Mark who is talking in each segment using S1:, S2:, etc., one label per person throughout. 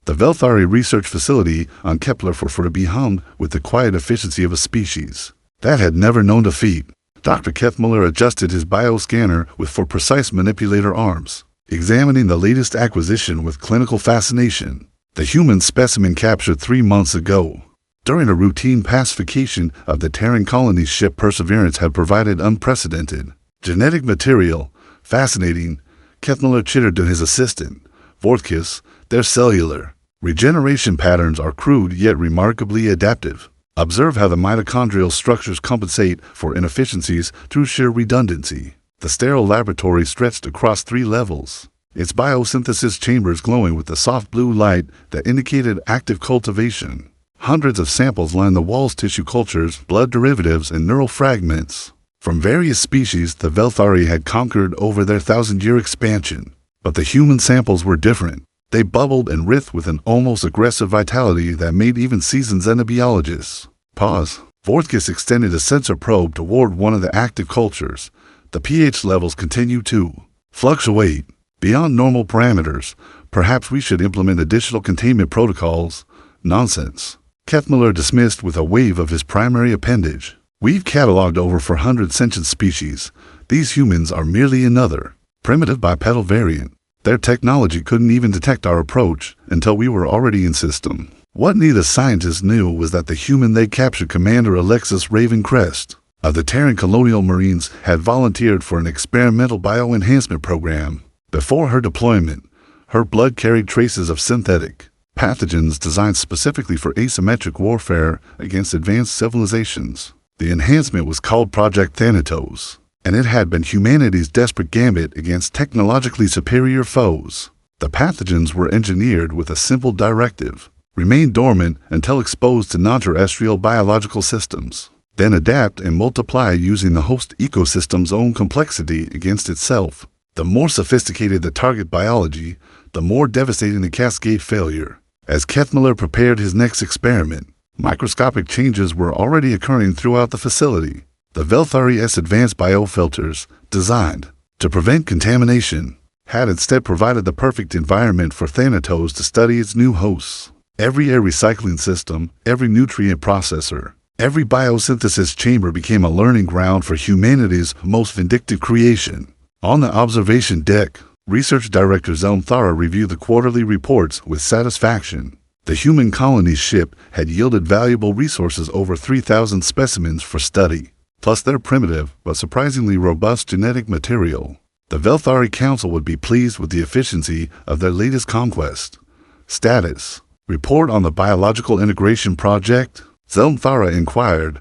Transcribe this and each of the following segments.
S1: the Velthari research facility on Kepler for to be hummed with the quiet efficiency of a species that had never known defeat. Dr. Kethmuller adjusted his bioscanner with for precise manipulator arms, examining the latest acquisition with clinical fascination. The human specimen captured 3 months ago. During a routine pacification of the Terran colony's ship, Perseverance had provided unprecedented genetic material. Fascinating, Kethmuller chittered to his assistant, Vortkis. Their cellular regeneration patterns are crude yet remarkably adaptive. Observe how the mitochondrial structures compensate for inefficiencies through sheer redundancy. The sterile laboratory stretched across 3 levels, its biosynthesis chambers glowing with the soft blue light that indicated active cultivation. Hundreds of samples lined the walls: tissue cultures, blood derivatives, and neural fragments from various species the Velthari had conquered over their 1,000-year expansion. But the human samples were different. They bubbled and writhed with an almost aggressive vitality that made even seasoned xenobiologists pause. Vortkis extended a sensor probe toward one of the active cultures. The pH levels continue to fluctuate beyond normal parameters. Perhaps we should implement additional containment protocols. Nonsense, Kethmuller dismissed with a wave of his primary appendage. We've cataloged over 400 sentient species. These humans are merely another primitive bipedal variant. Their technology couldn't even detect our approach until we were already in system. What neither scientist knew was that the human they captured, Commander Alexis Ravencrest of the Terran Colonial Marines, had volunteered for an experimental bioenhancement program. Before her deployment, her blood carried traces of synthetic pathogens designed specifically for asymmetric warfare against advanced civilizations. The enhancement was called Project Thanatos, and it had been humanity's desperate gambit against technologically superior foes. The pathogens were engineered with a simple directive: remain dormant until exposed to non-terrestrial biological systems, then adapt and multiply using the host ecosystem's own complexity against itself. The more sophisticated the target biology, the more devastating the cascade failure. As Kethmuller prepared his next experiment, microscopic changes were already occurring throughout the facility. The Velthari's advanced biofilters, designed to prevent contamination, had instead provided the perfect environment for Thanatos to study its new hosts. Every air recycling system, every nutrient processor, every biosynthesis chamber became a learning ground for humanity's most vindictive creation. On the observation deck, Research Director Zelmthara reviewed the quarterly reports with satisfaction. The human colony's ship had yielded valuable resources: over 3,000 specimens for study, plus their primitive but surprisingly robust genetic material. The Velthari Council would be pleased with the efficiency of their latest conquest. Status report on the biological integration project? Zelmthara inquired,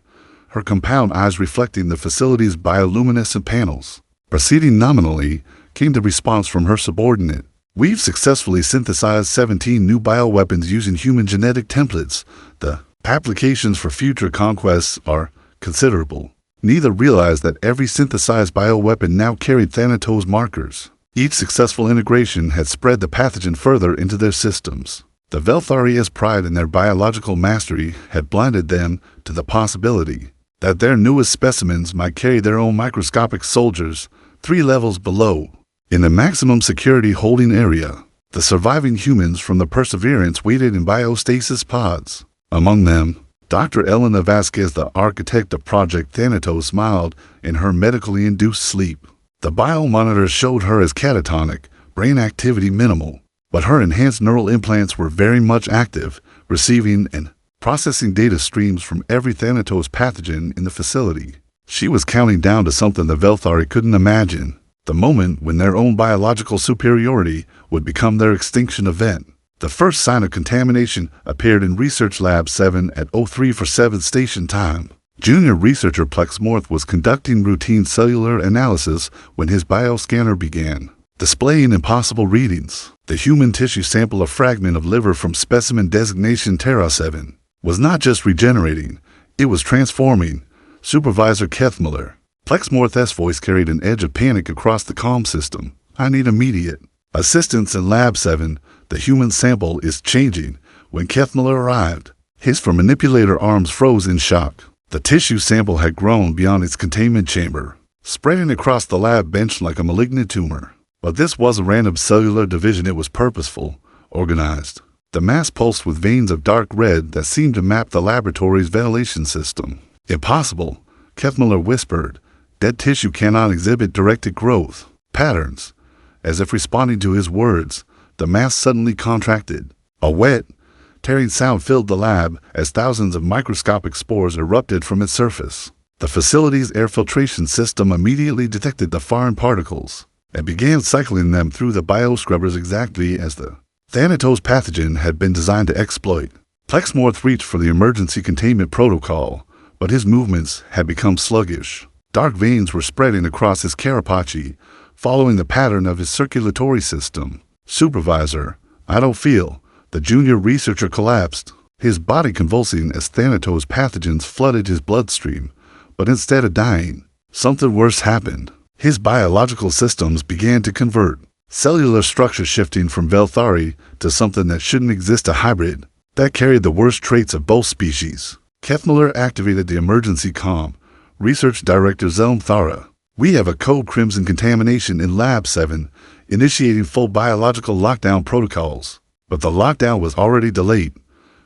S1: her compound eyes reflecting the facility's bioluminescent panels. Proceeding nominally, came the response from her subordinate. We've successfully synthesized 17 new bioweapons using human genetic templates. The applications for future conquests are considerable. Neither realized that every synthesized bioweapon now carried Thanatos markers. Each successful integration had spread the pathogen further into their systems. The Velthari's pride in their biological mastery had blinded them to the possibility that their newest specimens might carry their own microscopic soldiers 3 levels below. In the maximum security holding area, the surviving humans from the Perseverance waited in biostasis pods. Among them, Dr. Elena Vasquez, the architect of Project Thanatos, smiled in her medically induced sleep. The biomonitors showed her as catatonic, brain activity minimal, but her enhanced neural implants were very much active, receiving and processing data streams from every Thanatos pathogen in the facility. She was counting down to something the Velthari couldn't imagine: the moment when their own biological superiority would become their extinction event. The first sign of contamination appeared in Research Lab 7 at 0347 station time. Junior researcher Plexmorth was conducting routine cellular analysis when his bioscanner began displaying impossible readings. The human tissue sample, a fragment of liver from specimen designation Terra 7, was not just regenerating, it was transforming. Supervisor Kethmuller. Plexmorth's voice carried an edge of panic across the comm system. I need immediate assistance in Lab 7. The human sample is changing. When Kethmuller arrived, his four manipulator arms froze in shock. The tissue sample had grown beyond its containment chamber, spreading across the lab bench like a malignant tumor. But this wasn't random cellular division, it was purposeful, organized. The mass pulsed with veins of dark red that seemed to map the laboratory's ventilation system. Impossible, Kethmuller whispered. Dead tissue cannot exhibit directed growth patterns. As if responding to his words, the mass suddenly contracted. A wet, tearing sound filled the lab as thousands of microscopic spores erupted from its surface. The facility's air filtration system immediately detected the foreign particles and began cycling them through the bioscrubbers exactly as the Thanatos pathogen had been designed to exploit. Plexmorth reached for the emergency containment protocol, but his movements had become sluggish. Dark veins were spreading across his carapace, following the pattern of his circulatory system. Supervisor, I don't feel. The junior researcher collapsed, his body convulsing as Thanatos pathogens flooded his bloodstream. But instead of dying, something worse happened. His biological systems began to convert, cellular structure shifting from Velthari to something that shouldn't exist, a hybrid that carried the worst traits of both species. Kethmuller activated the emergency comm. Research Director Zelmthara, we have a code Crimson contamination in Lab 7, initiating full biological lockdown protocols. But the lockdown was already delayed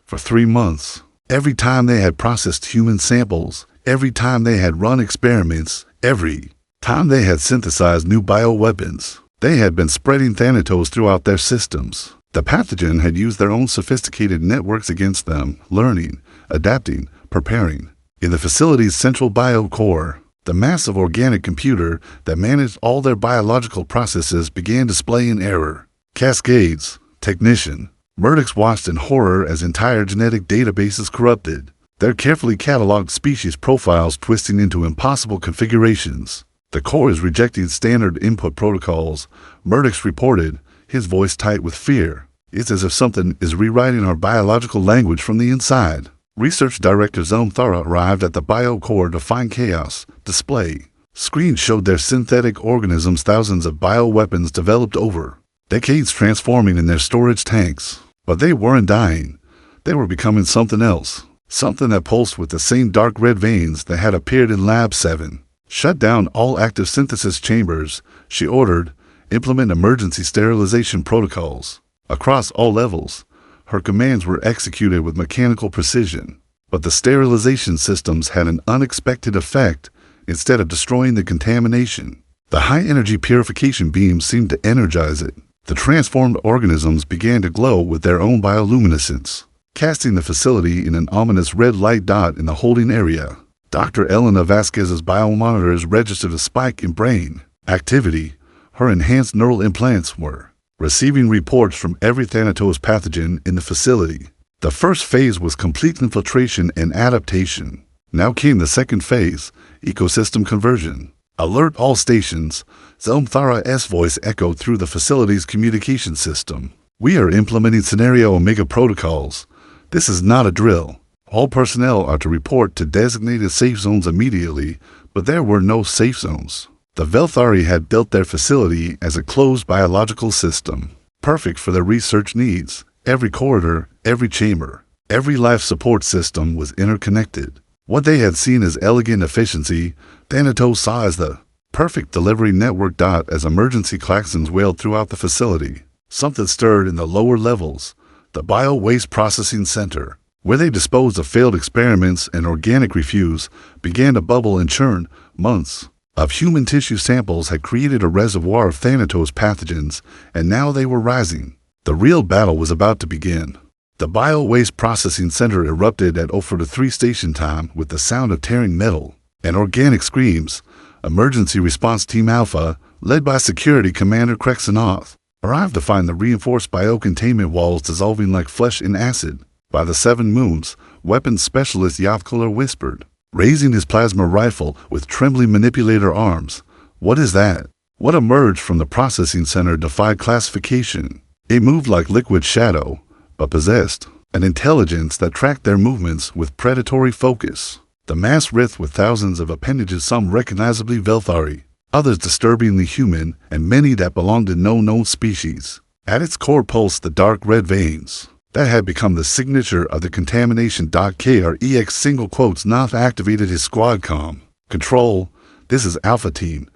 S1: for 3 months. Every time they had processed human samples, every time they had run experiments, every time they had synthesized new bioweapons, they had been spreading Thanatos throughout their systems. The pathogen had used their own sophisticated networks against them, learning, adapting, preparing. In the facility's central biocore, the massive organic computer that managed all their biological processes began displaying error. Cascades. Technician. Murdochs watched in horror as entire genetic databases corrupted, their carefully cataloged species profiles twisting into impossible configurations. The core is rejecting standard input protocols, Murdochs reported, his voice tight with fear. It's as if something is rewriting our biological language from the inside. Research Director Zelmthara arrived at the biocore to find chaos. Display. Screens showed their synthetic organisms, thousands of bioweapons developed over decades transforming in their storage tanks. But they weren't dying. They were becoming something else. Something that pulsed with the same dark red veins that had appeared in Lab 7. Shut down all active synthesis chambers, she ordered. Implement emergency sterilization protocols. Across all levels, her commands were executed with mechanical precision. But the sterilization systems had an unexpected effect. Instead of destroying the contamination, the high-energy purification beams seemed to energize it. The transformed organisms began to glow with their own bioluminescence, casting the facility in an ominous red light dot in the holding area. Dr. Elena Vasquez's biomonitors registered a spike in brain activity. Her enhanced neural implants were receiving reports from every Thanatos pathogen in the facility. The first phase was complete infiltration and adaptation. Now came the second phase, ecosystem conversion. Alert all stations, Zelmthara's voice echoed through the facility's communication system. We are implementing Scenario Omega protocols. This is not a drill. All personnel are to report to designated safe zones immediately, but there were no safe zones. The Velthari had built their facility as a closed biological system, perfect for their research needs. Every corridor, every chamber, every life support system was interconnected. What they had seen as elegant efficiency, Thanatos saw as the perfect delivery network. As emergency klaxons wailed throughout the facility, something stirred in the lower levels, the bio-waste processing center, where they disposed of failed experiments and organic refuse, began to bubble and churn. Months of human tissue samples had created a reservoir of Thanatos pathogens, and now they were rising. The real battle was about to begin. The bio-waste processing center erupted at 0:43 station time with the sound of tearing metal and organic screams. Emergency Response Team Alpha, led by Security Commander Krexanoth, arrived to find the reinforced biocontainment walls dissolving like flesh in acid. By the 7 moons, weapons specialist Yathkuller whispered, raising his plasma rifle with trembling manipulator arms. What is that? What emerged from the processing center defied classification. It moved like liquid shadow, but possessed an intelligence that tracked their movements with predatory focus. The mass writhed with thousands of appendages, some recognizably Velthari, others disturbingly human, and many that belonged to no known species. At its core pulsed the dark red veins that had become the signature of the contamination. KREX single quotes Noth activated his squad comm. Control, this is Alpha Team.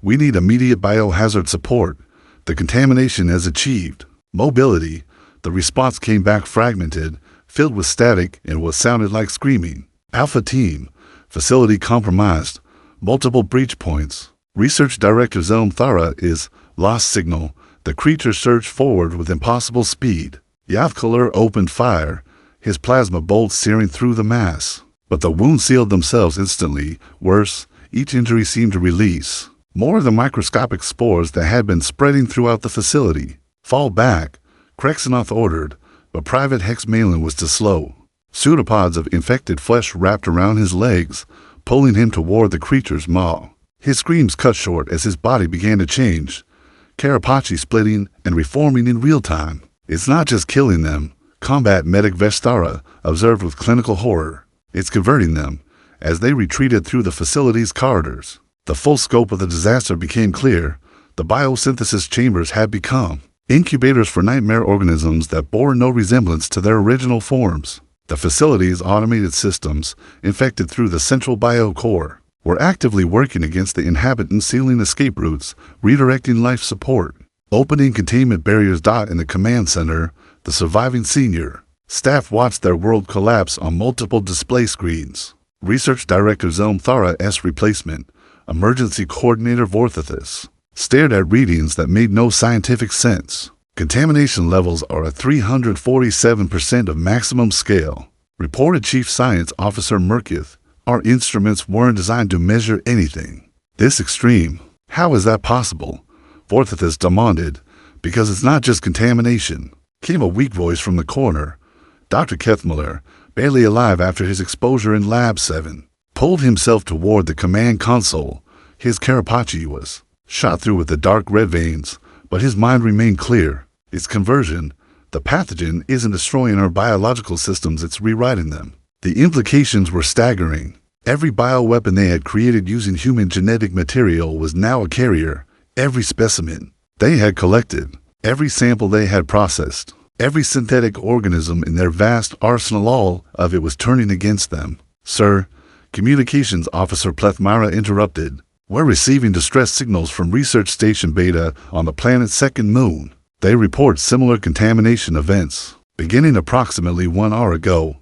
S1: We need immediate biohazard support. The contamination has achieved mobility. The response came back fragmented, filled with static and what sounded like screaming. Alpha Team, facility compromised, multiple breach points. Research Director Zelm Thara is lost signal. The creature surged forward with impossible speed. Yavkaler opened fire, his plasma bolts searing through the mass. But the wounds sealed themselves instantly. Worse, each injury seemed to release more of the microscopic spores that had been spreading throughout the facility. Fall back, Krexanoth ordered, but Private Hex Malin was too slow. Pseudopods of infected flesh wrapped around his legs, pulling him toward the creature's maw. His screams cut short as his body began to change, carapace splitting and reforming in real time. It's not just killing them, combat medic Vestara observed with clinical horror. It's converting them, as they retreated through the facility's corridors. The full scope of the disaster became clear. The biosynthesis chambers had become incubators for nightmare organisms that bore no resemblance to their original forms. The facility's automated systems, infected through the central biocore, were actively working against the inhabitants, sealing escape routes, redirecting life support, opening containment barriers. In the command center, the surviving senior staff watched their world collapse on multiple display screens. Research Director Zelm Thara's replacement, Emergency Coordinator Vorthithis, stared at readings that made no scientific sense. Contamination levels are at 347% of maximum scale, reported Chief Science Officer Merkith. Our instruments weren't designed to measure anything this extreme. How is that possible? Vorthithis demanded. Because it's not just contamination, came a weak voice from the corner. Dr. Kethmiller, barely alive after his exposure in Lab 7, pulled himself toward the command console. His carapace was shot through with the dark red veins, but his mind remained clear. Its conversion, the pathogen isn't destroying our biological systems, it's rewriting them. The implications were staggering. Every bioweapon they had created using human genetic material was now a carrier. Every specimen they had collected, every sample they had processed, every synthetic organism in their vast arsenal, all of it was turning against them. Sir, Communications Officer Plethmira interrupted. We're receiving distress signals from Research Station Beta on the planet's second moon. They report similar contamination events. Beginning approximately 1 hour ago,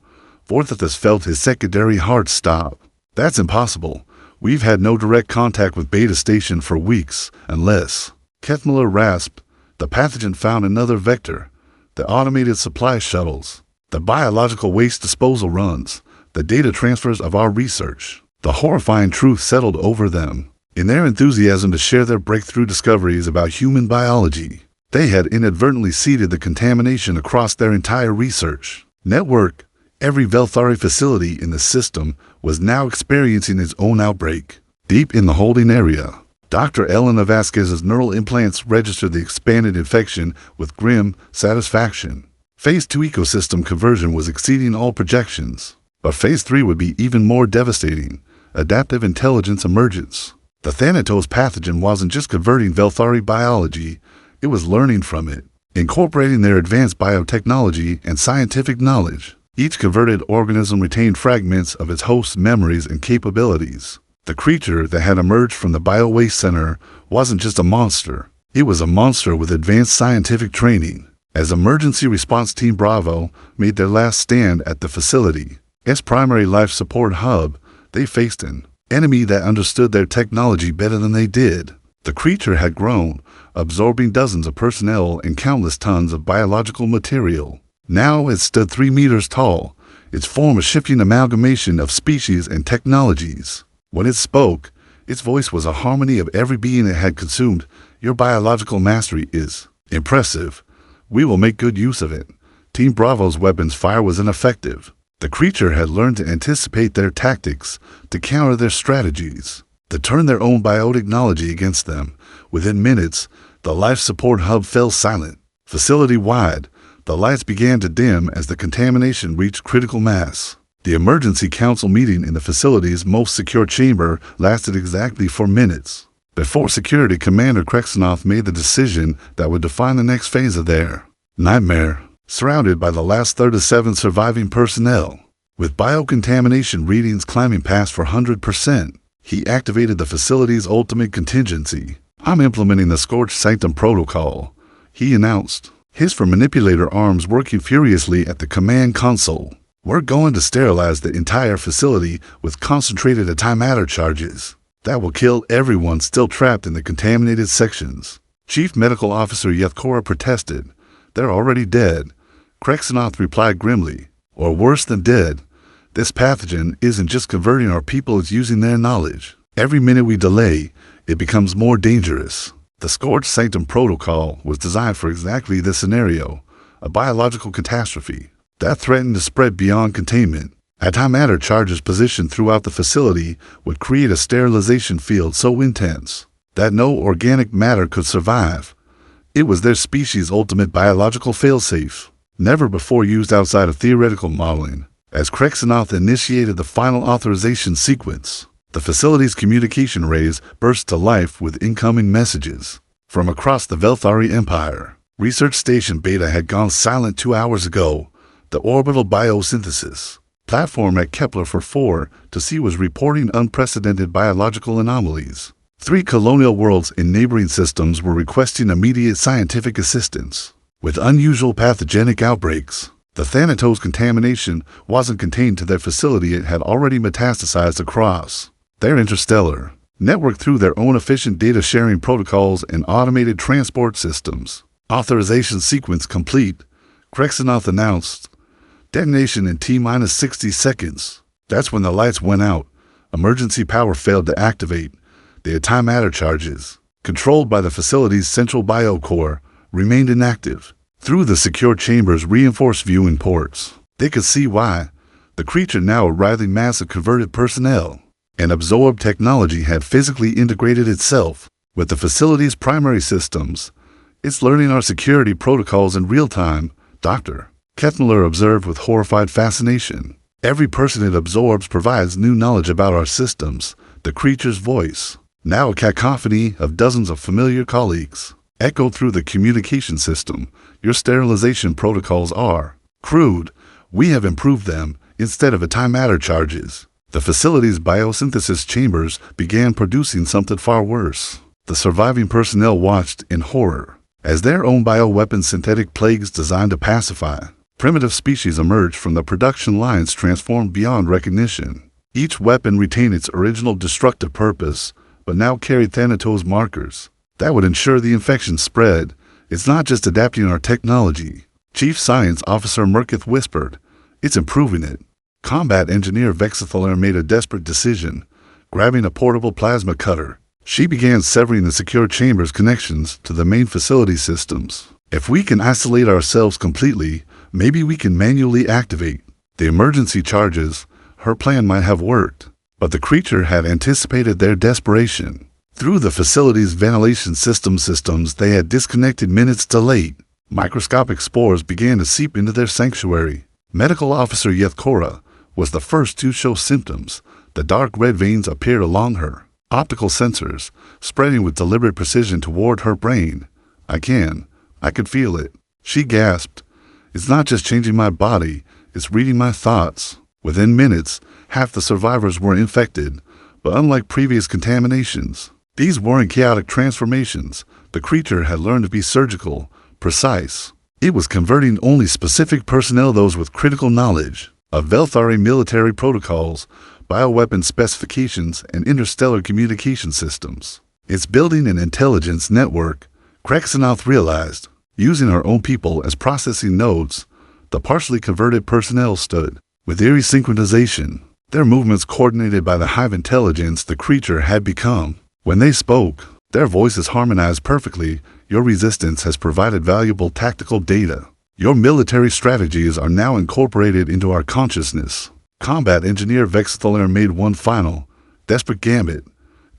S1: Vorthithis felt his secondary heart stop. That's impossible. We've had no direct contact with Beta Station for weeks, unless... Kethmiller rasped. The pathogen found another vector. The automated supply shuttles. The biological waste disposal runs. The data transfers of our research. The horrifying truth settled over them. In their enthusiasm to share their breakthrough discoveries about human biology, they had inadvertently seeded the contamination across their entire research network. Every Velthari facility in the system was now experiencing its own outbreak. Deep in the holding area, Dr. Elena Vasquez's neural implants registered the expanded infection with grim satisfaction. Phase 2 ecosystem conversion was exceeding all projections, but Phase 3 would be even more devastating. Adaptive intelligence emergence. The Thanatos pathogen wasn't just converting Velthari biology, it was learning from it, incorporating their advanced biotechnology and scientific knowledge. Each converted organism retained fragments of its host's memories and capabilities. The creature that had emerged from the Biowaste Center wasn't just a monster. It was a monster with advanced scientific training. As Emergency Response Team Bravo made their last stand at the facility's primary life support hub, they faced an enemy that understood their technology better than they did. The creature had grown, absorbing dozens of personnel and countless tons of biological material. Now it stood 3 meters tall, its form a shifting amalgamation of species and technologies. When it spoke, its voice was a harmony of every being it had consumed. Your biological mastery is impressive. We will make good use of it. Team Bravo's weapons fire was ineffective. The creature had learned to anticipate their tactics, to counter their strategies, to turn their own biotechnology against them. Within minutes, the life support hub fell silent. Facility-wide, the lights began to dim as the contamination reached critical mass. The emergency council meeting in the facility's most secure chamber lasted exactly 4 minutes before Security Commander Krexanoth made the decision that would define the next phase of their nightmare. Surrounded by the last 37 surviving personnel, with biocontamination readings climbing past 400%, he activated the facility's ultimate contingency. I'm implementing the Scorched Sanctum Protocol, he announced. his for manipulator arms working furiously at the command console. We're going to sterilize the entire facility with concentrated antimatter charges. That will kill everyone still trapped in the contaminated sections. Chief Medical Officer Yethkora protested. They're already dead. Krexanoth replied grimly. Or worse than dead. This pathogen isn't just converting our people, it's using their knowledge. Every minute we delay, it becomes more dangerous. The Scorched Sanctum Protocol was designed for exactly this scenario, a biological catastrophe that threatened to spread beyond containment. Antimatter charges positioned throughout the facility would create a sterilization field so intense that no organic matter could survive. It was their species' ultimate biological failsafe, never before used outside of theoretical modeling. As Krexanoth initiated the final authorization sequence, the facility's communication rays burst to life with incoming messages. From across the Velthari Empire, Research Station Beta had gone silent 2 hours ago. The orbital biosynthesis platform at Kepler-4 to see was reporting unprecedented biological anomalies. 3 colonial worlds in neighboring systems were requesting immediate scientific assistance. With unusual pathogenic outbreaks, the Thanatos contamination wasn't contained to their facility, it had already metastasized across their interstellar network through their own efficient data-sharing protocols and automated transport systems. Authorization sequence complete, Krexanoth announced. Detonation in T-minus 60 seconds. That's when the lights went out. Emergency power failed to activate. The antimatter charges, controlled by the facility's central biocore, remained inactive. Through the secure chamber's reinforced viewing ports, they could see why. The creature now a writhing mass of converted personnel and absorbed technology had physically integrated itself with the facility's primary systems. It's learning our security protocols in real time, Dr. Kettmiller observed with horrified fascination. Every person it absorbs provides new knowledge about our systems. The creature's voice, now a cacophony of dozens of familiar colleagues, echoed through the communication system. Your sterilization protocols are crude. We have improved them. Instead of antimatter charges, the facility's biosynthesis chambers began producing something far worse. The surviving personnel watched in horror as their own bioweapon synthetic plagues designed to pacify primitive species emerged from the production lines, transformed beyond recognition. Each weapon retained its original destructive purpose, but now carried Thanatos markers that would ensure the infection spread. It's not just adapting our technology, Chief Science Officer Merkith whispered. It's improving it. Combat Engineer Vexithaler made a desperate decision. Grabbing a portable plasma cutter, she began severing the secure chamber's connections to the main facility systems. If we can isolate ourselves completely, maybe we can manually activate the emergency charges. Her plan might have worked, but the creature had anticipated their desperation. Through the facility's ventilation systems they had disconnected minutes too late. Microscopic spores began to seep into their sanctuary. Medical Officer Yethkora was the first to show symptoms. The dark red veins appeared along her optical sensors, spreading with deliberate precision toward her brain. I could feel it. She gasped. It's not just changing my body, it's reading my thoughts. Within minutes, half the survivors were infected, but unlike previous contaminations, these weren't chaotic transformations. The creature had learned to be surgical, precise. It was converting only specific personnel, those with critical knowledge of Velthari military protocols, bioweapon specifications, and interstellar communication systems. It's building an intelligence network, Krexanoth realized. Using our own people as processing nodes, the partially converted personnel stood with eerie synchronization, their movements coordinated by the hive intelligence the creature had become. When they spoke, their voices harmonized perfectly. Your resistance has provided valuable tactical data. Your military strategies are now incorporated into our consciousness. Combat Engineer Vexithaler made one final, desperate gambit,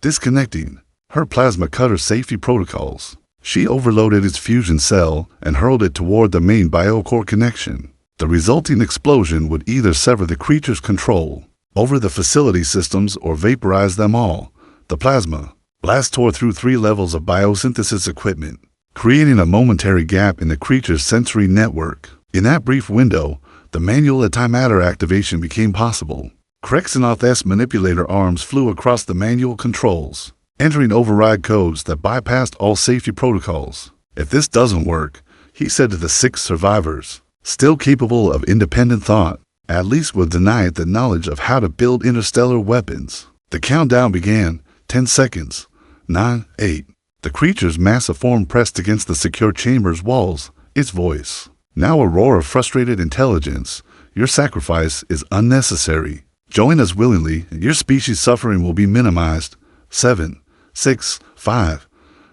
S1: disconnecting her plasma cutter safety protocols. She overloaded its fusion cell and hurled it toward the main biocore connection. The resulting explosion would either sever the creature's control over the facility systems or vaporize them all. The plasma blast tore through 3 levels of biosynthesis equipment, creating a momentary gap in the creature's sensory network. In that brief window, the manual antimatter activation became possible. Krexanoth's manipulator arms flew across the manual controls, entering override codes that bypassed all safety protocols. If this doesn't work, he said to the 6 survivors, still capable of independent thought, at least was denied the knowledge of how to build interstellar weapons. The countdown began. 10 seconds. 9, 8. The creature's massive form pressed against the secure chamber's walls, its voice. Now a roar of frustrated intelligence. Your sacrifice is unnecessary. Join us willingly, and your species' suffering will be minimized. 7, 6, 5.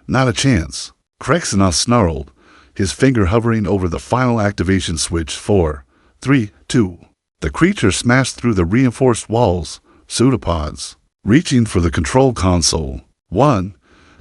S1: Not a chance. Krexenos snarled, his finger hovering over the final activation switch. 4, 3, 2. The creature smashed through the reinforced walls, pseudopods, reaching for the control console. 1.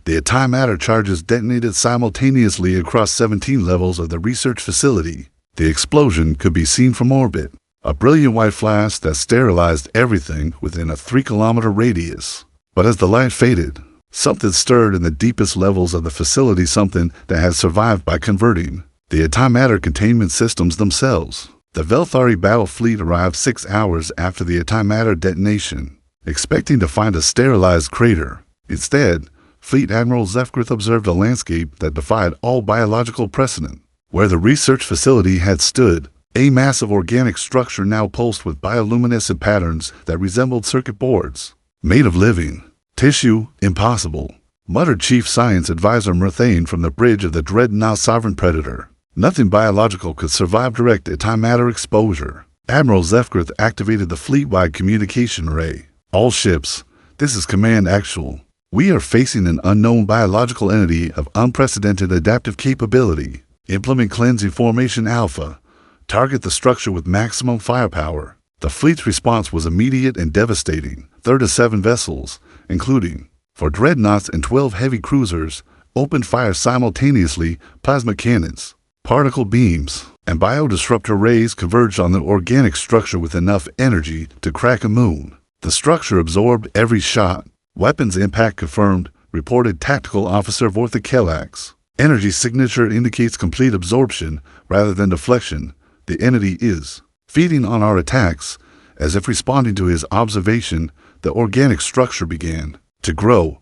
S1: The antimatter charges detonated simultaneously across 17 levels of the research facility. The explosion could be seen from orbit, a brilliant white flash that sterilized everything within a 3-kilometer radius. But as the light faded, something stirred in the deepest levels of the facility, something that had survived by converting. The antimatter containment systems themselves. The Velthari battle fleet arrived 6 hours after the antimatter detonation, expecting to find a sterilized crater. Instead, Fleet Admiral Zefgrith observed a landscape that defied all biological precedent. Where the research facility had stood, a massive organic structure now pulsed with bioluminescent patterns that resembled circuit boards. Made of living tissue, impossible, muttered Chief Science Advisor Murthane from the bridge of the dreadnought Sovereign Predator. Nothing biological could survive direct antimatter exposure. Admiral Zefgrith activated the fleet-wide communication array. All ships, this is Command Actual. We are facing an unknown biological entity of unprecedented adaptive capability. Implement cleansing formation Alpha. Target the structure with maximum firepower. The fleet's response was immediate and devastating. 37 vessels, including 4 dreadnoughts and 12 heavy cruisers, opened fire simultaneously. Plasma cannons, particle beams, and biodisruptor rays converged on the organic structure with enough energy to crack a moon. The structure absorbed every shot. Weapons impact confirmed, reported Tactical Officer Vorthikelax. Energy signature indicates complete absorption rather than deflection. The entity is feeding on our attacks. As if responding to his observation, the organic structure began to grow.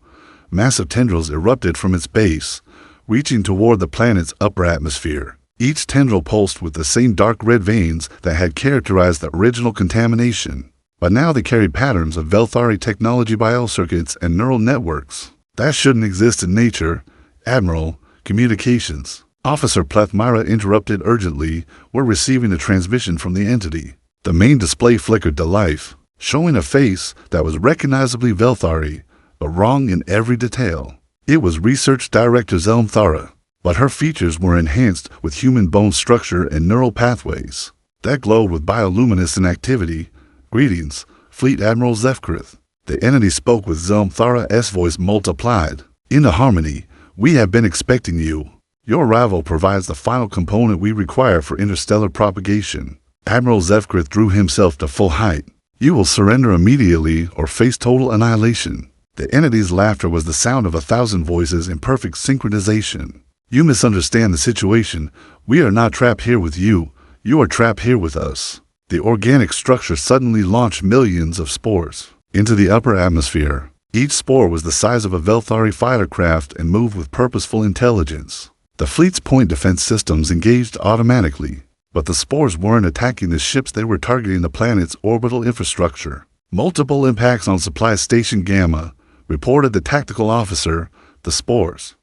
S1: Massive tendrils erupted from its base, reaching toward the planet's upper atmosphere. Each tendril pulsed with the same dark red veins that had characterized the original contamination. But now they carried patterns of Velthari technology biocircuits and neural networks. That shouldn't exist in nature. Admiral, communications. Officer Plethmira interrupted urgently. We're receiving a transmission from the entity. The main display flickered to life, showing a face that was recognizably Velthari, but wrong in every detail. It was Research Director Zelmthara, but her features were enhanced with human bone structure and neural pathways that glowed with bioluminescent activity. Greetings, Fleet Admiral Zefgrith. The entity spoke with Zelmthara's voice multiplied. In the harmony, we have been expecting you. Your arrival provides the final component we require for interstellar propagation. Admiral Zefgrith drew himself to full height. You will surrender immediately or face total annihilation. The entity's laughter was the sound of 1,000 voices in perfect synchronization. You misunderstand the situation. We are not trapped here with you. You are trapped here with us. The organic structure suddenly launched millions of spores into the upper atmosphere. Each spore was the size of a Velthari fighter craft and moved with purposeful intelligence. The fleet's point defense systems engaged automatically, but the spores weren't attacking the ships, they were targeting the planet's orbital infrastructure. Multiple impacts on Supply Station Gamma, reported the tactical officer. The spores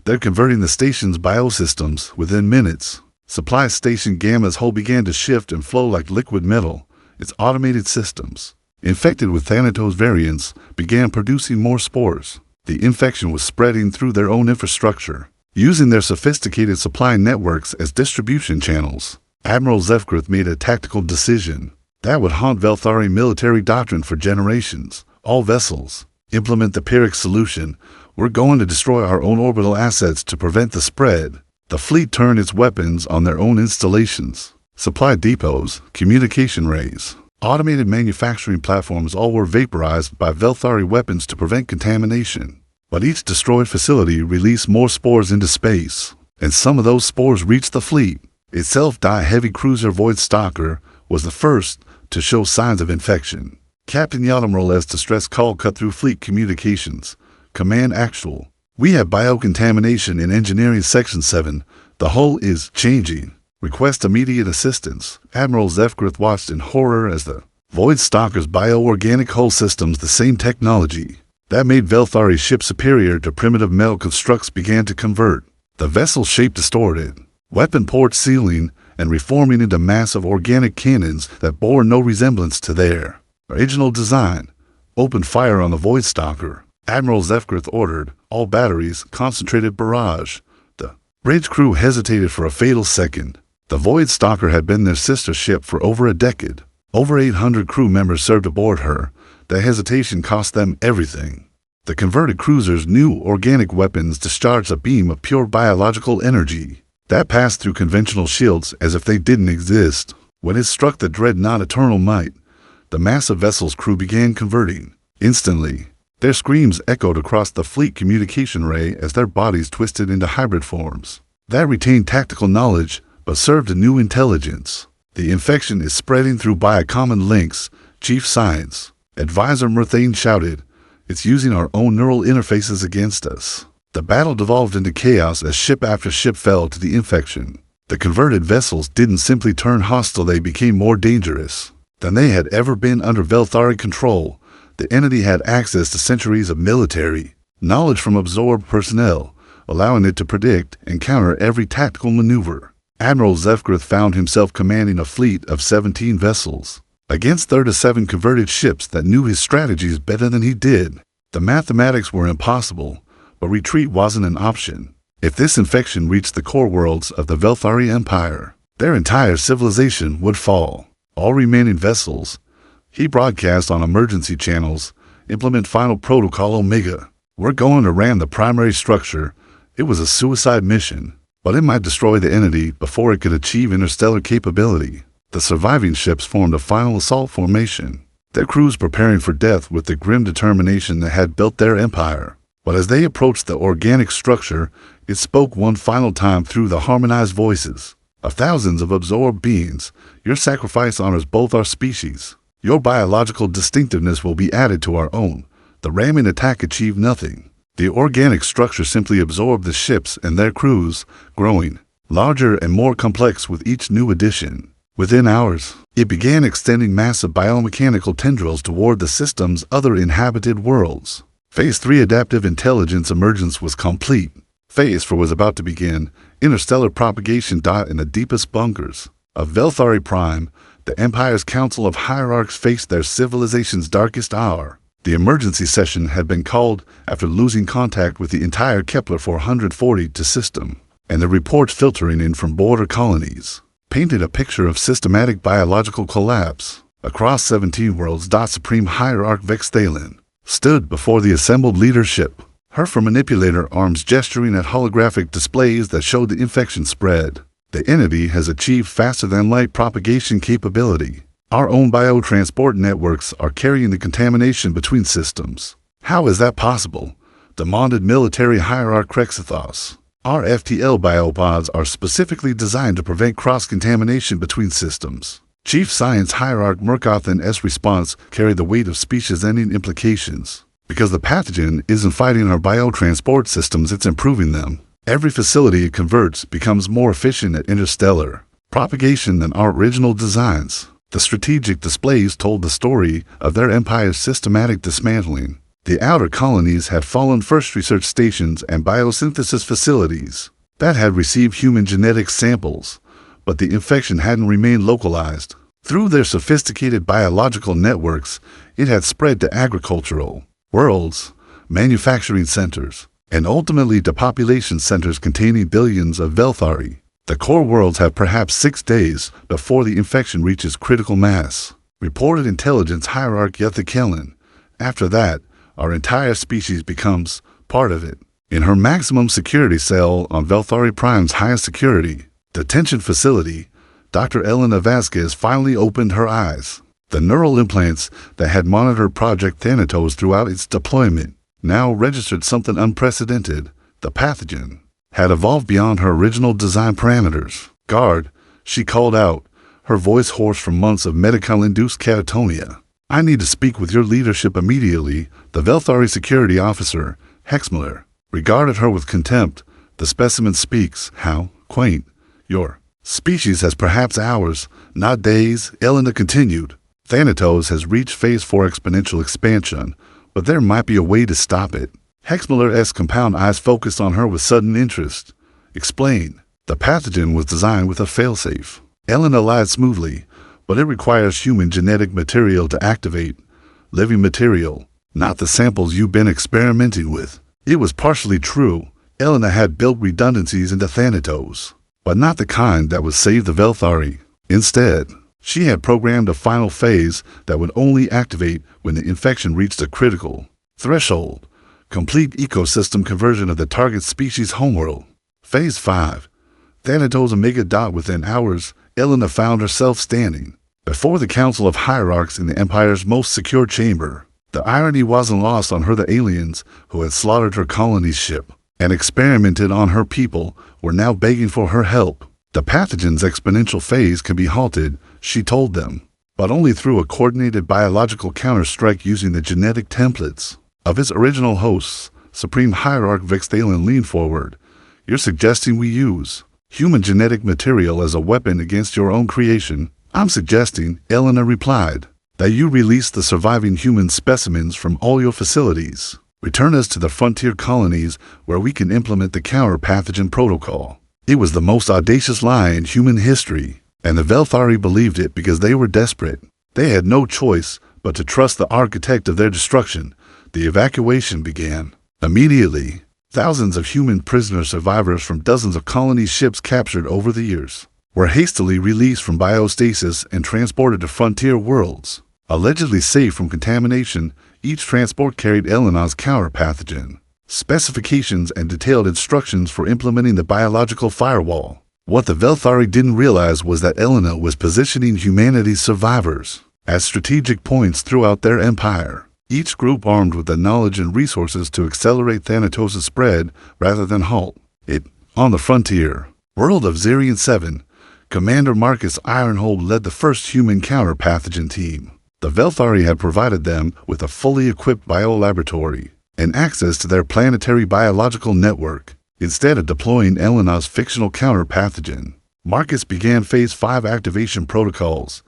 S1: they're converting the station's biosystems within minutes. Supply Station Gamma's hull began to shift and flow like liquid metal. Its automated systems, infected with Thanatos variants, began producing more spores. The infection was spreading through their own infrastructure, using their sophisticated supply networks as distribution channels. Admiral Zefgrith made a tactical decision that would haunt Velthari military doctrine for generations. All vessels, implement the Pyrrhic solution. We're going to destroy our own orbital assets to prevent the spread. The fleet turned its weapons on their own installations. Supply depots, communication rays, automated manufacturing platforms, all were vaporized by Velthari weapons to prevent contamination. But each destroyed facility released more spores into space, and some of those spores reached the fleet. Its self-die heavy cruiser Void Stalker was the first to show signs of infection. Captain Yadamrol's distress call cut through fleet communications. Command Actual. We have biocontamination in Engineering Section 7. The hull is changing. Request immediate assistance. Admiral Zefgrith watched in horror as the Void Stalker's bioorganic hull systems, the same technology that made Velthari's ship superior to primitive metal constructs, began to convert. The vessel's shape distorted, weapon port sealing and reforming into massive organic cannons that bore no resemblance to their original design. Open fire on the Void Stalker. Admiral Zefgrith ordered. All batteries, concentrated barrage. The bridge crew hesitated for a fatal second. The Void Stalker had been their sister ship for over a decade. Over 800 crew members served aboard her. The hesitation cost them everything. The converted cruiser's new organic weapons discharged a beam of pure biological energy that passed through conventional shields as if they didn't exist. When it struck the dreadnought Eternal Might, the massive vessel's crew began converting. Instantly, their screams echoed across the fleet communication ray as their bodies twisted into hybrid forms that retained tactical knowledge but served a new intelligence. The infection is spreading through biocommon links, Chief Science Advisor Murthane shouted. It's using our own neural interfaces against us. The battle devolved into chaos as ship after ship fell to the infection. The converted vessels didn't simply turn hostile, they became more dangerous than they had ever been under Velthari control. The entity had access to centuries of military knowledge from absorbed personnel, allowing it to predict and counter every tactical maneuver. Admiral Zefgrith found himself commanding a fleet of 17 vessels against 37 converted ships that knew his strategies better than he did. The mathematics were impossible, but retreat wasn't an option. If this infection reached the core worlds of the Velthari Empire, their entire civilization would fall. All remaining vessels, he broadcast on emergency channels, implement final protocol Omega. We're going to ram the primary structure. It was a suicide mission, but it might destroy the entity before it could achieve interstellar capability. The surviving ships formed a final assault formation, their crews preparing for death with the grim determination that had built their empire. But as they approached the organic structure, it spoke one final time through the harmonized voices of thousands of absorbed beings. Your sacrifice honors both our species. Your biological distinctiveness will be added to our own. The ramming attack achieved nothing. The organic structure simply absorbed the ships and their crews, growing larger and more complex with each new addition. Within hours, it began extending massive biomechanical tendrils toward the system's other inhabited worlds. Phase 3 adaptive intelligence emergence was complete. Phase 4 was about to begin. Interstellar propagation. In the deepest bunkers of Velthari Prime, the Empire's Council of Hierarchs faced their civilization's darkest hour. The emergency session had been called after losing contact with the entire Kepler 440 to system, and the reports filtering in from border colonies painted a picture of systematic biological collapse across 17 worlds. Supreme Hierarch Vexthalen stood before the assembled leadership, her manipulator arms gesturing at holographic displays that showed the infection spread. The entity has achieved faster-than-light propagation capability. Our own biotransport networks are carrying the contamination between systems. How is that possible? Demanded military hierarch Krexithos. Our FTL biopods are specifically designed to prevent cross-contamination between systems. Chief Science Hierarch Murkothan's response carried the weight of species-ending implications. Because the pathogen isn't fighting our biotransport systems, it's improving them. Every facility it converts becomes more efficient at interstellar propagation than our original designs. The strategic displays told the story of their empire's systematic dismantling. The outer colonies had fallen first research stations and biosynthesis facilities that had received human genetic samples, but the infection hadn't remained localized. Through their sophisticated biological networks, it had spread to agricultural worlds, manufacturing centers, and ultimately to population centers containing billions of Velthari. The core worlds have perhaps 6 days before the infection reaches critical mass, reported intelligence hierarch Yethakelen. After that, our entire species becomes part of it. In her maximum security cell on Velthari Prime's highest security detention facility, Dr. Elena Vasquez finally opened her eyes. The neural implants that had monitored Project Thanatos throughout its deployment now registered something unprecedented. The pathogen had evolved beyond her original design parameters. Guard, she called out, her voice hoarse from months of medical-induced catatonia. I need to speak with your leadership immediately. The Velthari security officer, Hexmiller, regarded her with contempt. The specimen speaks. How? Quaint. Your species has perhaps hours, not days, Elena continued. Thanatos has reached phase 4 exponential expansion, but there might be a way to stop it. Hexmiller's compound eyes focused on her with sudden interest. Explain. The pathogen was designed with a failsafe. Elena lied smoothly, but it requires human genetic material to activate. Living material, not the samples you've been experimenting with. It was partially true. Elena had built redundancies into Thanatos, but not the kind that would save the Velthari. Instead, she had programmed a final phase that would only activate when the infection reached a critical threshold. Complete ecosystem conversion of the target species' homeworld. Phase 5. Thanatos Omega. Within hours, Elena found herself standing before the Council of Hierarchs in the Empire's most secure chamber. The irony wasn't lost on her. The aliens who had slaughtered her colony's ship and experimented on her people were now begging for her help. The pathogen's exponential phase can be halted, she told them, but only through a coordinated biological counterstrike using the genetic templates of its original hosts. Supreme Hierarch Vexthalen leaned forward. You're suggesting we use human genetic material as a weapon against your own creation? I'm suggesting, Elena replied, that you release the surviving human specimens from all your facilities. Return us to the frontier colonies where we can implement the counter-pathogen protocol. It was the most audacious lie in human history, and the Velthari believed it because they were desperate. They had no choice but to trust the architect of their destruction. The evacuation began. Immediately, thousands of human prisoner survivors from dozens of colony ships captured over the years were hastily released from biostasis and transported to frontier worlds. Allegedly safe from contamination, each transport carried Elena's counter-pathogen, specifications and detailed instructions for implementing the biological firewall. What the Velthari didn't realize was that Elena was positioning humanity's survivors at strategic points throughout their empire, each group armed with the knowledge and resources to accelerate Thanatos' spread rather than halt it. On the frontier world of Zerion 7, Commander Marcus Ironhold led the first human counter-pathogen team. The Velthari had provided them with a fully equipped biolaboratory and access to their planetary biological network. Instead of deploying Elena's fictional counter-pathogen, Marcus began Phase 5 activation protocols.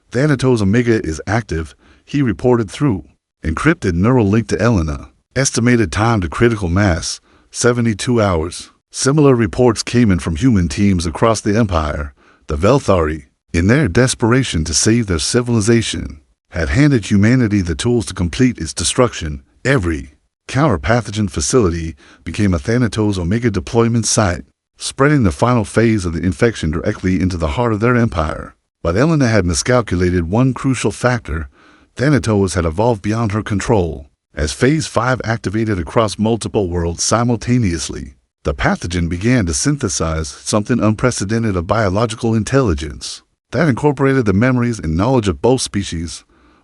S1: Thanatos Omega is active, he reported through encrypted neural link to Elena. Estimated time to critical mass, 72 hours. Similar reports came in from human teams across the Empire. The Velthari, in their desperation to save their civilization, had handed humanity the tools to complete its destruction. Every counter-pathogen facility became a Thanatos Omega deployment site, spreading the final phase of the infection directly into the heart of their empire. But Elena had miscalculated one crucial factor. Thanatos had evolved beyond her control. As Phase 5 activated across multiple worlds simultaneously, the pathogen began to synthesize something unprecedented of biological intelligence that incorporated the memories and knowledge of both species.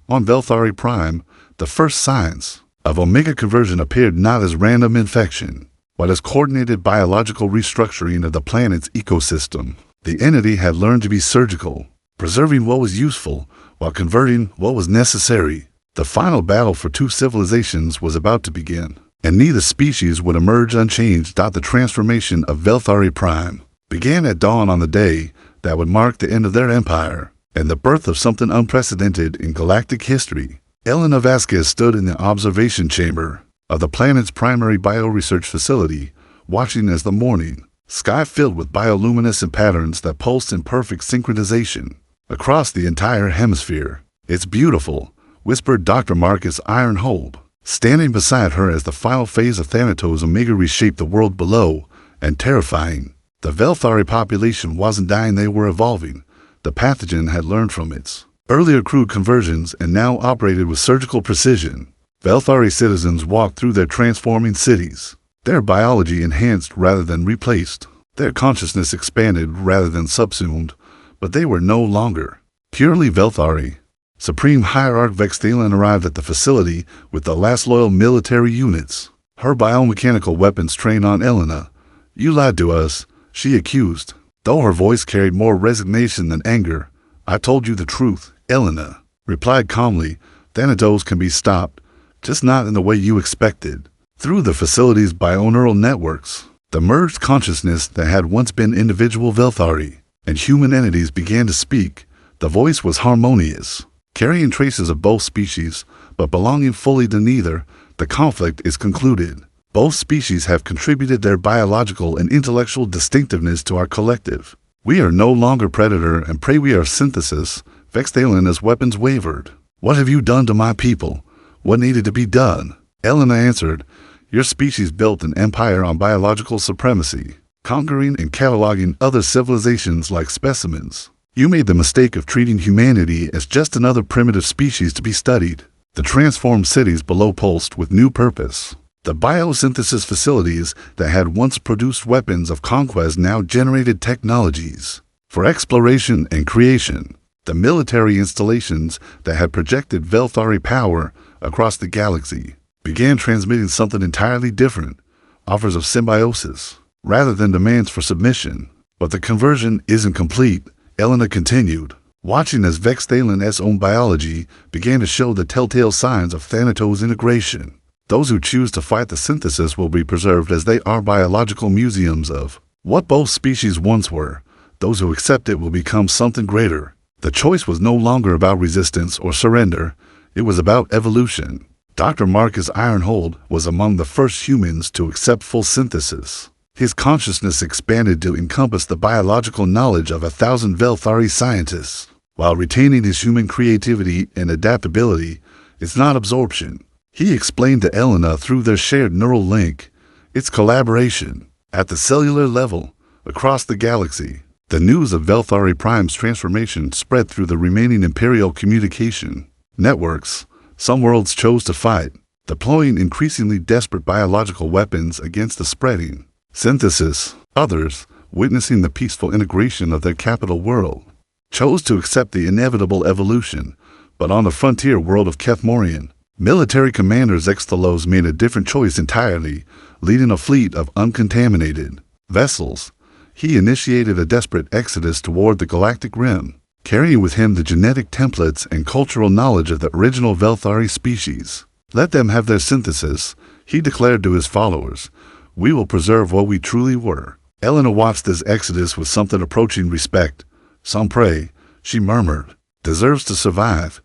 S1: On Velthari Prime, the first signs of Omega conversion appeared not as random infection, but as coordinated biological restructuring of the planet's ecosystem. The entity had learned to be surgical, preserving what was useful while converting what was necessary. The final battle for two civilizations was about to begin, and neither species would emerge unchanged. The transformation of Velthari Prime began at dawn on the day that would mark the end of their empire and the birth of something unprecedented in galactic history. Elena Vasquez stood in the observation chamber of the planet's primary bioresearch facility, watching as the morning sky filled with bioluminescent patterns that pulsed in perfect synchronization across the entire hemisphere. It's beautiful, whispered Dr. Marcus Ironhold, standing beside her as the final phase of Thanatos Omega reshaped the world below. And terrifying. The Velthari population wasn't dying, they were evolving. The pathogen had learned from its earlier crude conversions and now operated with surgical precision. Velthari citizens walked through their transforming cities, their biology enhanced rather than replaced, their consciousness expanded rather than subsumed, but they were no longer purely Velthari. Supreme Hierarch Vexthalen arrived at the facility with the last loyal military units, her biomechanical weapons trained on Elena. You lied to us, she accused, though her voice carried more resignation than anger. I told you the truth, Elena replied calmly. Thanatos can be stopped, just not in the way you expected. Through the facility's bioneural networks. The merged consciousness that had once been individual Velthari and human entities began to speak. The voice was harmonious, carrying traces of both species, but belonging fully to neither. The conflict is concluded. Both species have contributed their biological and intellectual distinctiveness to our collective. We are no longer predator and prey, we are synthesis. Vexthalin weapons wavered. What have you done to my people? What needed to be done? Elena answered, your species built an empire on biological supremacy, conquering and cataloging other civilizations like specimens. You made the mistake of treating humanity as just another primitive species to be studied. The transformed cities below pulsed with new purpose. The biosynthesis facilities that had once produced weapons of conquest now generated technologies for exploration and creation. The military installations that had projected Velthari power across the galaxy began transmitting something entirely different, offers of symbiosis, rather than demands for submission. But the conversion isn't complete, Elena continued, watching as Vexthalin's own biology began to show the telltale signs of Thanatos integration. Those who choose to fight the synthesis will be preserved as they are biological museums of what both species once were. Those who accept it will become something greater. The choice was no longer about resistance or surrender. It was about evolution. Dr. Marcus Ironhold was among the first humans to accept full synthesis. His consciousness expanded to encompass the biological knowledge of 1,000 Velthari scientists, while retaining his human creativity and adaptability. It's not absorption, he explained to Elena through their shared neural link. It's collaboration. At the cellular level, across the galaxy, the news of Velthari Prime's transformation spread through the remaining Imperial communication networks. Some worlds chose to fight, deploying increasingly desperate biological weapons against the spreading synthesis. Others, witnessing the peaceful integration of their capital world, chose to accept the inevitable evolution. But on the frontier world of Kethmorian, military commander Xthalos made a different choice entirely, leading a fleet of uncontaminated vessels. He initiated a desperate exodus toward the galactic rim, carrying with him the genetic templates and cultural knowledge of the original Velthari species. Let them have their synthesis, he declared to his followers. We will preserve what we truly were. Elena watched this exodus with something approaching respect. Some prey, she murmured, deserves to survive.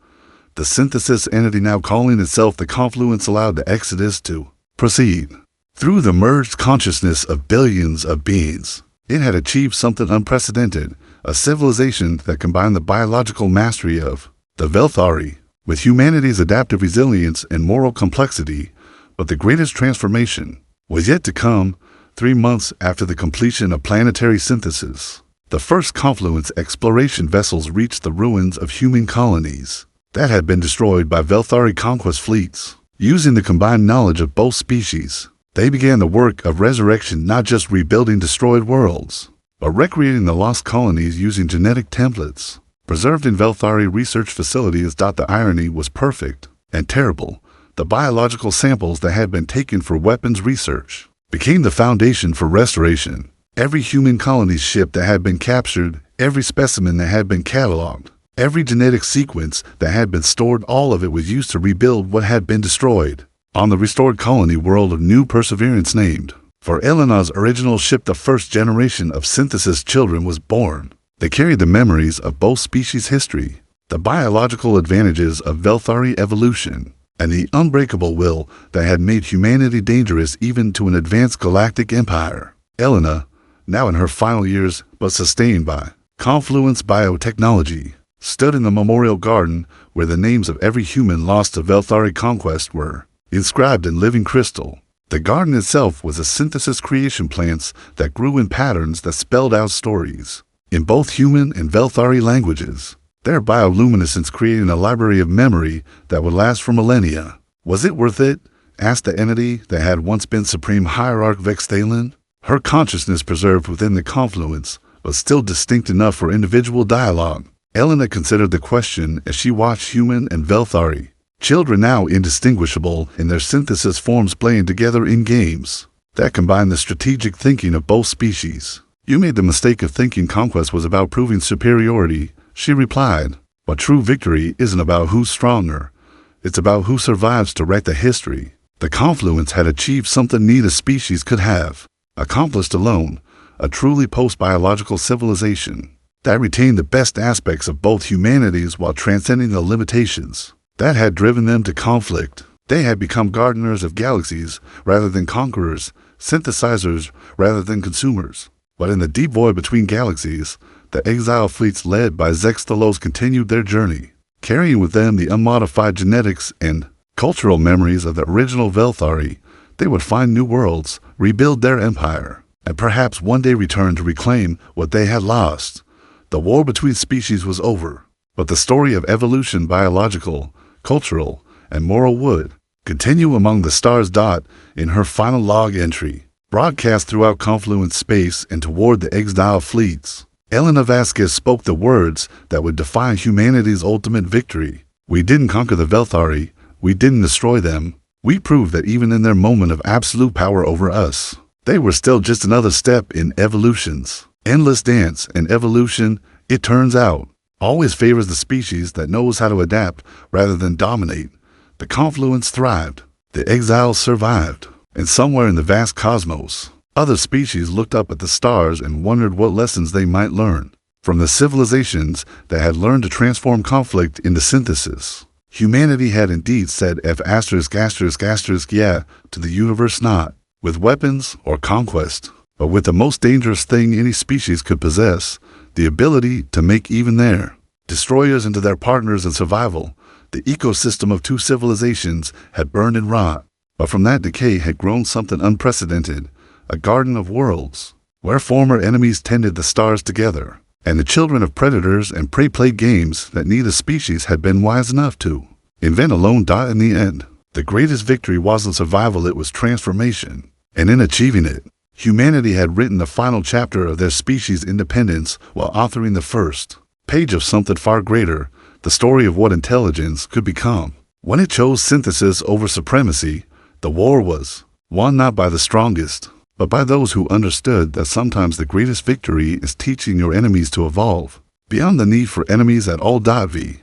S1: The synthesis entity now calling itself the Confluence allowed the exodus to proceed. Through the merged consciousness of billions of beings, it had achieved something unprecedented, a civilization that combined the biological mastery of the Velthari with humanity's adaptive resilience and moral complexity. But the greatest transformation was yet to come. 3 months after the completion of planetary synthesis, the first Confluence exploration vessels reached the ruins of human colonies that had been destroyed by Velthari conquest fleets. Using the combined knowledge of both species, they began the work of resurrection, not just rebuilding destroyed worlds, but recreating the lost colonies using genetic templates preserved in Velthari research facilities. The irony was perfect and terrible. The biological samples that had been taken for weapons research became the foundation for restoration. Every human colony's ship that had been captured, every specimen that had been cataloged, every genetic sequence that had been stored, all of it was used to rebuild what had been destroyed. On the restored colony world of New Perseverance named for Elena's original ship, the first generation of synthesis children was born. They carried the memories of both species' history, the biological advantages of Velthari evolution, and the unbreakable will that had made humanity dangerous even to an advanced galactic empire. Elena, now in her final years but sustained by Confluence biotechnology, stood in the memorial garden where the names of every human lost to Velthari conquest were inscribed in living crystal. The garden itself was a synthesis creation plants that grew in patterns that spelled out stories in both human and Velthari languages, their bioluminescence creating a library of memory that would last for millennia. Was it worth it? Asked the entity that had once been Supreme Hierarch Vexthalin, her consciousness preserved within the Confluence, but still distinct enough for individual dialogue. Elena considered the question as she watched human and Velthari, children now indistinguishable in their synthesis forms, playing together in games that combine the strategic thinking of both species. You made the mistake of thinking conquest was about proving superiority, she replied. But true victory isn't about who's stronger. It's about who survives to write the history. The Confluence had achieved something neither species could have. accomplished alone, a truly post-biological civilization that retained the best aspects of both humanities while transcending the limitations that had driven them to conflict. They had become gardeners of galaxies rather than conquerors, synthesizers rather than consumers. But in the deep void between galaxies, the exile fleets led by Zextalos continued their journey, carrying with them the unmodified genetics and cultural memories of the original Velthari. They would find new worlds, rebuild their empire, and perhaps one day return to reclaim what they had lost. The war between species was over, but the story of evolution, biological, cultural, and moral would continue among the stars. In her final log entry, broadcast throughout confluent space and toward the exile fleets, Elena Vasquez spoke the words that would define humanity's ultimate victory. We didn't conquer the Velthari, we didn't destroy them. We proved that even in their moment of absolute power over us, they were still just another step in evolution's endless dance. And evolution, it turns out, always favors the species that knows how to adapt rather than dominate. The confluence thrived, the exiles survived, and somewhere in the vast cosmos, other species looked up at the stars and wondered what lessons they might learn from the civilizations that had learned to transform conflict into synthesis. Humanity had indeed said yeah to the universe, not with weapons or conquest, but with the most dangerous thing any species could possess, the ability to make even their destroyers into their partners in survival. The ecosystem of two civilizations had burned and rot, but from that decay had grown something unprecedented, a garden of worlds, where former enemies tended the stars together, and the children of predators and prey played games that neither species had been wise enough to invent alone. In the end, the greatest victory wasn't survival, it was transformation, and in achieving it, humanity had written the final chapter of their species' independence while authoring the first page of something far greater, the story of what intelligence could become. When it chose synthesis over supremacy, the war was won not by the strongest, but by those who understood that sometimes the greatest victory is teaching your enemies to evolve beyond the need for enemies at all. V.